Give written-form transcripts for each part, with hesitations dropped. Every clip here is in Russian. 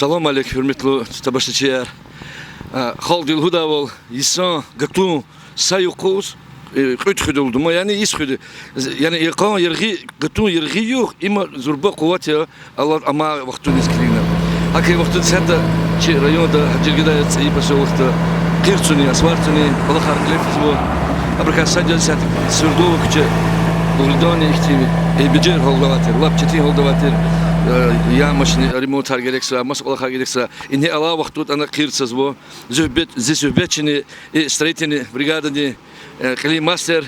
Salam aleyk hürmetli tabaşçılar. Halk huda ol, insan, gatun, sayıkuz, küt oldu mu? Yani is küt. Yani yakan yergi, gatun yergi yok. İma zorba kuvvet ya. Allah ama vakti niskilina. Hakikaten vakti sen de şey rayonda hacirgida sayı başı vakti. Kırçuni, asvartuni, balık harcayıp bu. Abrika sadece sen sürdüğü küçe. Doğrudan ihtiyaç. Becer haldavatır, lapçeti haldavatır. Я машины ремонт харгерекса, масла харгерекса. И не алла вахтут она кирцас во. Здесь убечены строительные бригады, климастер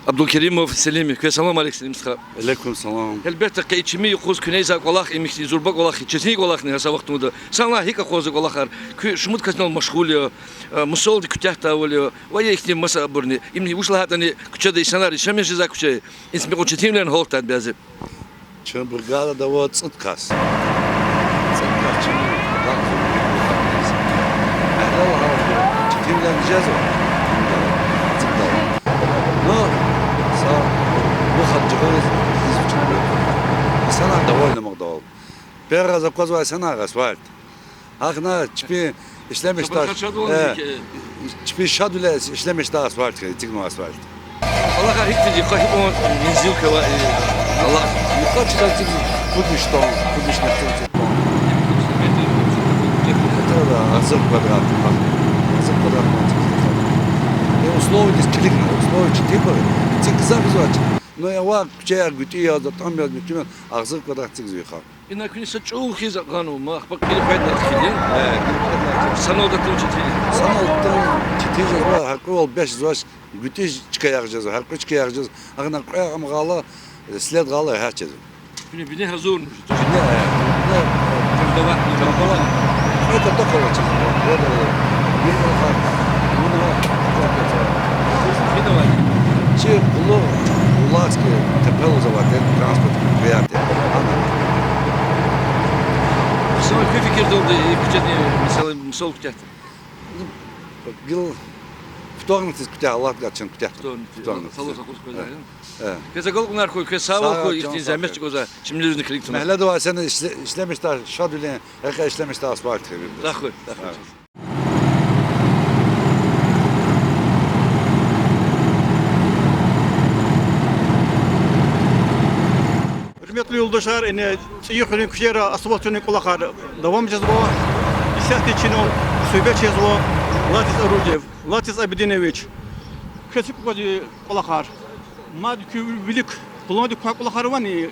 Абдулкеримов Селими. Салам алейкум. Алейкум салам. Elbette ki içimi yokuz küneyza kolak imikti zurba kolak çesni kolak ne hasa vaktunda. Sana hika kozu kolakar. Şumut kasnal meşgul musol di kütahta oluyor. Ve ihtim masa burni. İmni uşla hatani küçede insanlar işemez za küçe. İsmi o çetimlerin halktan bazı. Çın brigada da o çıtkas. Çıtkas çın. Allah Allah. Çetimden diyeceğiz o. No. Sağ. Bu hacıgız izçinde. Sana довольно магдал. Первый заказ var sana asfalt. Akna çipi işlemiş taş. Çipi şadule işlemiş taş asfalt. Çıkma asfalt. Allah kahretsin. Kahip on benzin kava. Allah. Yukarı çıkartıp kudmuştan, kudmuştan. Это да, азы квадрат. Азы квадрат. Условия дисциплины, условия типа. Цик завязать. Но я вак чая гутия, да там я гутия, азы квадрат цик зуиха. İna künise çoğu hiza kanu ma bak bir fayda khili. Sanoda tunçti. Sanoda çitice var, hakol 5 zvaş gutiş çıkayacağız, hakol çıkayacağız. Ağına koyağım gala, sled gala herkes. Bine hazır. Ne? Kırdava. Это только вот. Чи було Улацьке тепело заводи транспорт предприятия. Sonra köy fikirde oldu. Küçede mesela sol küçede. Gil вторник küçede Allah kaçın küçede. Вторник. Салоса koskoca. Keza galık bunlar koy. Keza sağ koy. İhtiyaç zemmeş koza. Şimdi yüzünü kırık tutma. Mehle dua seni işlemişler. Şadülen. Eka işlemişler asfalt. Rahkoy. Hürmetli yoldaşlar, yıkılın küçere asfaltının kulakar devam edeceğiz bu. İsyaht için o söhbetçiyiz o. Latis Arujev, Latis Abidineviç. Kesip kulakar. Madükü bilik, kullandık kulakar var ne?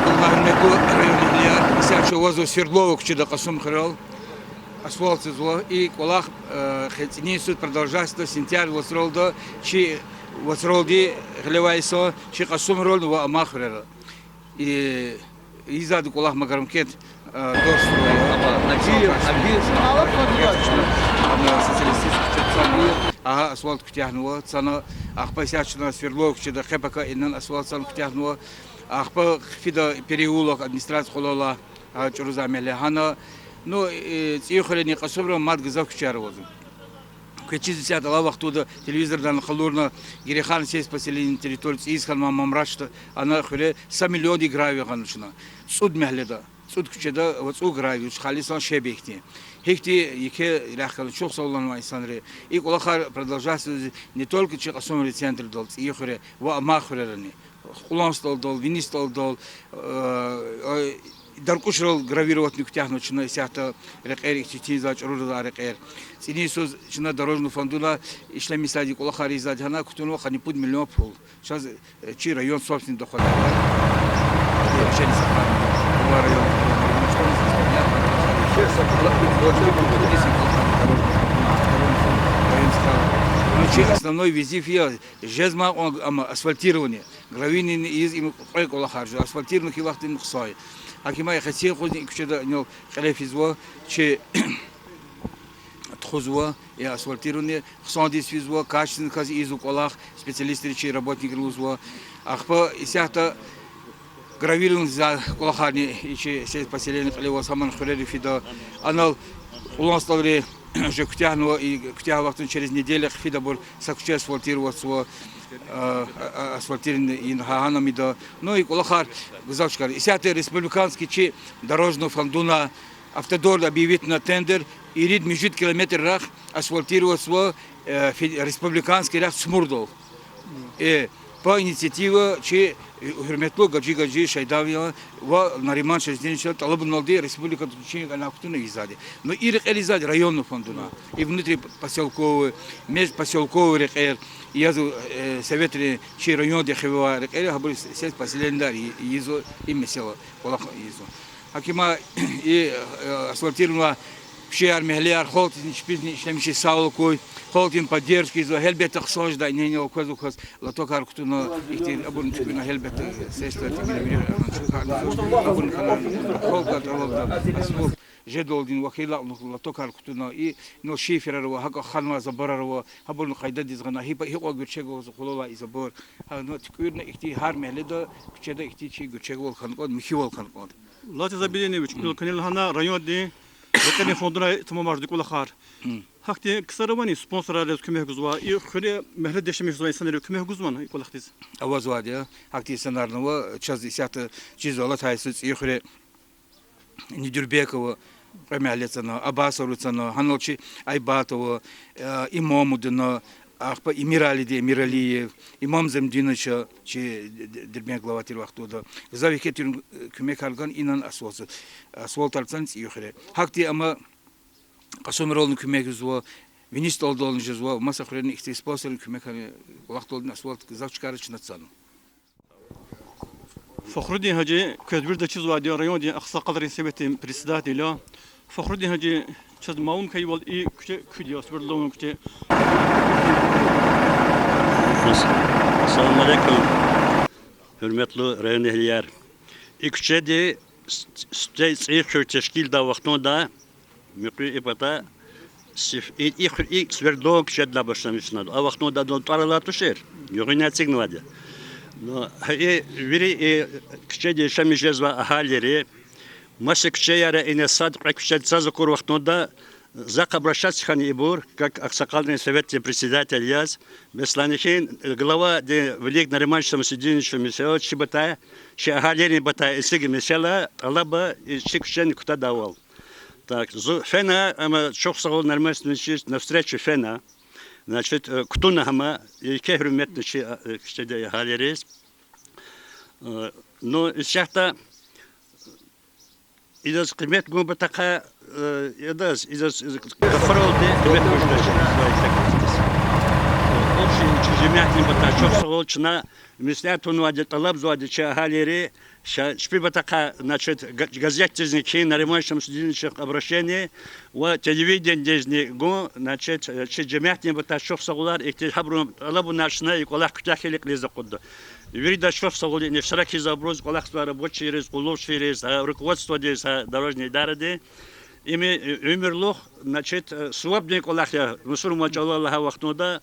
Allah hürmetli rayonlular, İsyaht Şovazı Свердлова küçede Kasım Kral. Асфальт зло и колах хетни суд продолжается сентябрь восролда чи восролди гливайсо чи Kasım рол ва махрер. И изад колах магарамкет дорсула. Ага, асфальт кутяхнула, цана ахпасячна Свердлова küçede хепака иннан асфальт сан кутяхнула. Ахпа фида переулок администрация холола чурузамеле хана. Ну, ехали Касумра, мат газав кучаровозу. Кучиз сят ала вахтуда телевизордан халурна гирехан сес поселение территории изхан мамрашта она хуле 100 миллион грави ганушна. Суд мехледа. Суд кучеда вот суд грави халисан шебехти. Хекти яке лахкал çok sağlanan insanları. İlk olakar продолжается не только че Касумра центр дол, ехали ва махрерани. Хуланстал дол, винистал дол. Даркушрал гравировать нюктяхну чина сяхта рекер читиза чуруда рекер. Синисуз чина дорожную фондула ишлеми сади колахари задхана кутунова ханипуд миллион пул. Сейчас чи район собственный доход. Вообще не сохранен. Район. Основной визив я жезма асфальтирование. Гравины из им колахаржу асфальтированных и лахтин хсой. Акимай хотел ходить куча нел халифизва, че тхозва и асфальтирование, хсандисвизва, качественный кази из уколах, специалисты че работники лузва, ахпа и сяхта гравирован за колахарни и че поселение халива саман хулери фида, анал улансталри уже Ктяхну и Ктяхвахтун через неделю хфида был сакче асфальтироваться асфальтированный и наханамида. Ну и колахар завшкар. И сятый республиканский чи дорожного фондуна автодор объявит на тендер и рид межит километр рах асфальтироваться республиканский рах Смурдов. И по инициативе чи hürmetli gacı şeydaviya ve nariman şehrinde talabın olduğu Республика Турчинска на актуне изаде. Но и реализация районного фондуна и внутри поселковые, межпоселковые рекер, язу советы чи район дехева рекер, хабы сеть поселендар изо и месело колах изо. Акима и асфальтировала все армияр холт işlemişi sağlık koy холтин поддержки за хелбет хсож да не оказ оказ лато карктуно ихти абун чуна хелбет сестра тигили абун хана холта талда асфо жедолдин вахила лато карктуно и но шиферер ва хака ханва забарар ва абун кайда дизгана хипа хико гүрчего холола изабор но тикүрне ихти хар меледа күчеде ихти чи гүрчего волхан код михи волхан код Лати Забиденович, канал хана район ди Rekene fonduna tamamladık ulakar. Hakti kısaravani sponsorlarla kömek guzva. İyi khöre mehlet deşmiş guzva insanları kömek guzman ikolaktiz. Avaz var ya. Hakti insanların va çaz isyahtı cizola taysız iyi khöre Nidürbekova Премялецана, Абасоруцана, Ханолчи Айбатова, Имамудина, Ахпа Имиралиде, Миралиев, Имам Земдиновича, чи дербен главатир вақтуда. Завикетир көмек алған инан асфальт алсаңыз үйхіре. Хакти ама Қасомиролын көмегі зуа, Винist olduğunu жезуа, маса хурен ихти спонсорын көмек вақт olduğunu асфальт зав чықары чынатсану. Фахруддин Хаджи, көзбір да чиз вадия район ден ақса қадырын себетім председателя. Фахруддин Хаджи, чиз маун кайвал и күте күдия, сбірлауын күте. Assalamu alaikum. Hürmetli rayon ehliler. İkçede seyir teşkil da vaktında mükri ipata ilk sverdog şedla başlamışlar. O vaktında da taralar tuşer. Yürüyün signaladı. No, veri küçede yaşamışız ve ahalileri. Masa küçeyere inesad küçede sazıkur vaktında Зак обращаться к Ибур, как Аксакальный совет председатель Яз, Бесланихин, глава Велик Нариманчева Сидинича Месела, Чебата, Чагалери Бата и Сиги Месела, Алаба и Чикчен куда давал. Так, Фена, ама чохсагол нормально на встречу Фена, значит, Ктуна Хама, и Кехрюметный Чеде Галерис. Но из чахта идет кремет губатака Yadaz, Kafarol'da kıymet müşterisi. Очень чужемятный бата, çok sağ ol çına, misler tonu adı talab zuadı çahaleri, şpi bataka, значит, газетчики, нариманшим студенческих обращений, в телевидении го, значит, чужемятный бата, çok sağ olar, ikti habrum talabу нашна и колах кутахилик лизакудда. Вида çok sağ ol, не широки заброс, колах рабочий рез, уловший рез, руководство здесь дорожной дороги. Ими умерлох, значит, свободник Аллахя, Мусур Маджаллаха вахтуда,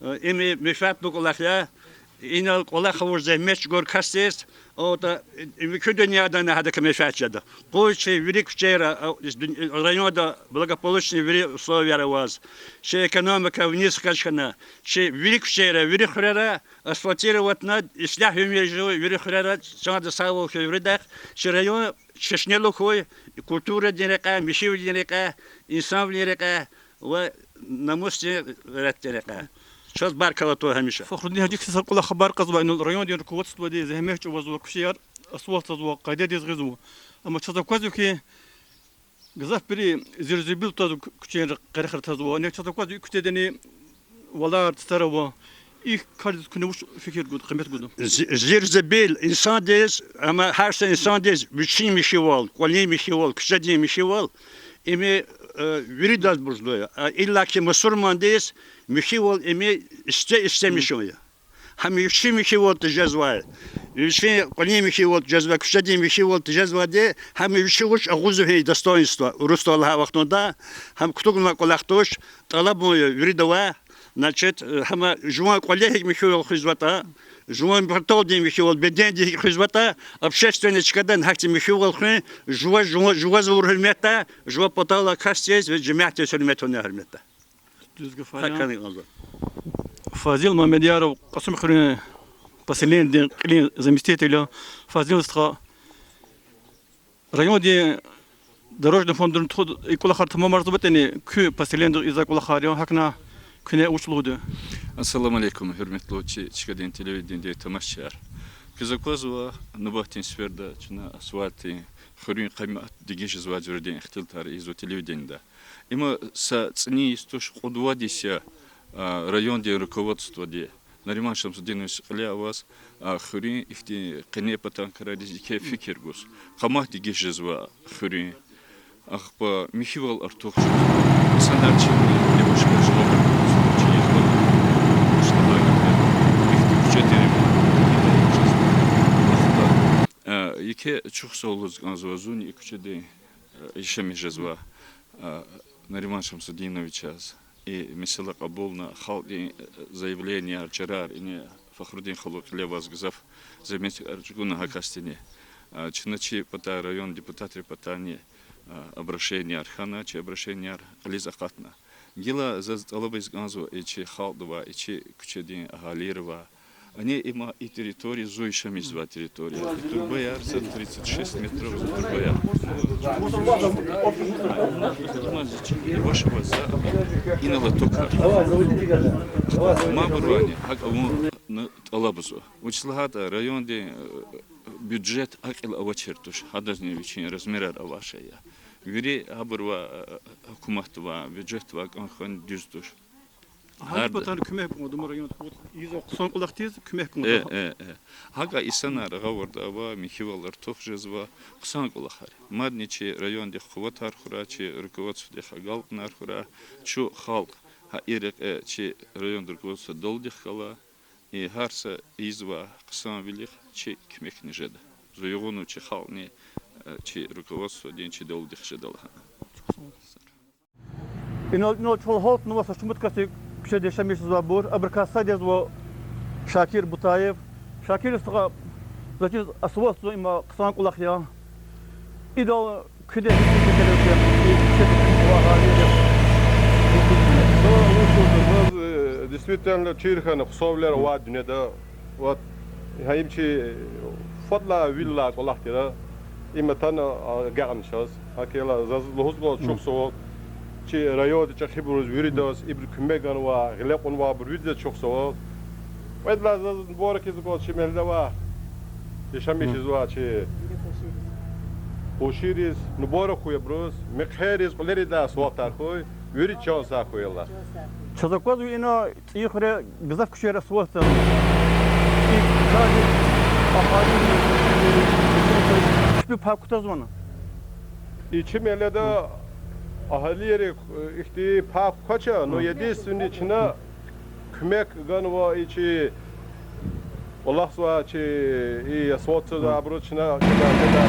ими мифатнук Аллахя, инал Аллаха уже меч гор кастес, ота ими кудениядан хадак мифатчада. Койче велик вчера райода благополучные вери условия вас, че экономика вниз качана, че велик вчера вери хрера асфальтировать над ислях умежу вери хрера чада савол хевредах, че район Чешнелухой, культура дерека, мишив дерека, инсан дерека, ва намусти дерека. Сейчас баркала то хамиша. Фахруддин Хаджи ксар кула хабар казва инул район ден руководство де захмеч увазу кушияр асфальт зва кайда дез гызу. Ама чада квазу ки газав пери зерзибил тазу кучер карахар тазу. Не чада квазу кутедени валар старова. İlk kardeş kınamış fikir güdü, kıymet güdü. Zirzebil insan dez ama her şey insan dez bütün mişival, kolye mişival, küçücük mişival. Emi viridaz burzluyor. İlla ki Müslüman dez mişival emi istemiş oluyor. Hem üçü mişival tecezva. Üçü kolye mişival tecezva, küçücük mişival tecezva de hem üçü uç ağızı hey dostoyinstvo. Rusto Allah'a vaktunda hem kutukla kolaktoş talab mı viridava. Значит, хама жуа коллеги Михаил Хизвата, жуан протолдин михивол беденди хизбата общественничкадан хакти михивол хны жуа зурхмета жуа потала кастез ve cemaate sülmetone hürmette. Düzgü Hakkani falan. oldu. Фазил Мамедьяров, Касым Хрин, последний клин заместителя Фазилства. Район, где дорожный фонд и кулахар тамамарзубатени, кü последний из-за кулахарио, хакна küne uçluğdu. Assalamu alaikum, hürmetli oči, çıkadın televizyonda tamaşçılar. Kızakvazva, nubahtin sferda, çına asfalti, xurun qaymat digiş zvadjurdin ihtiltar izo televizyonda. Ima sa цени истош qudwadися район де руководство де. Нариман Шамсудинович қыля вас xurun ifti qine patan karadiz ke fikir gos. Qamah digiş zva xurun. Ахпа Михивал Артух, Санарчи, Лебушка, Жлобер, Чиехло, Штабай, Яке чухсолуз Ганзуазун, и кучеды еще межезва Нариман Шамсудинович и Месела Кабулна, халди заявление Арчарар, и не Фахрудин Халук Леваз Гзав, заметил Арчугуна Хакастине, Чиначи Пата район депутат Репатани, обращение Архана, чи обращение Ализакатна. Гила за Алабайс Ганзу, и чи Халдова, и чи Кучедин Агалирова. Они има и территории, зуишами зва территория. И Турбояр за 36 метров за Турбояр. И вашего за и на Латока. Мабурвани, Алабузу. Учслагата район, где бюджет акил авачертуш, хадазни вичин размерар авашая. Вири абурва хукуматва, бюджетва канхан düzdür. Hangi patan küme yapmadım rayonu? İzo son kulaktayız küme yapmadım. Haga insanlar gavarda ava Михивал Артух жезва ксан кулахар. Мадничи район де хватар хурачи руководство де хагал нархура чу халк ха ирек чи район руководство долдих хала и харса изва ксан велих чи кмек нежеда. Зуйгону чи хални чи руководство ден чи долдих жедала. İnal çol halt nuvasa şumut kasık kişi deşemiş zabur. Abrikasa dez o Şakir Butayev. Şakir istiqa zaten asvas ima kısan kulak ya. İdal küde Действительно, Чирхан, Хсовлер, Ваднеда, вот, Хаимчи, Фотла, Вилла, Колахтера, иматана Гарншас, Акела, Лохузго, Чуксо, Чи район, Чахибрус, Виридос, Ибр Кумеганва, Глеконва, Брюдзе, Чуксо, Ведла, Борок из год, Чимельдава, Ишамиш из Вачи, Оширис, Нуборохуя Брус, Мехерис, Колерида, Суатархуй, Виричон Сахуела. Çazakvazı ina ihre gızaf kuşere suvatsa. İ kadı ahali hiçbir pakutaz ona. İçimelde de ahalileri ihti pak kaça no yedisinin içine kümek ganva içi Allah sva içi i swatsa da abroçına kadar da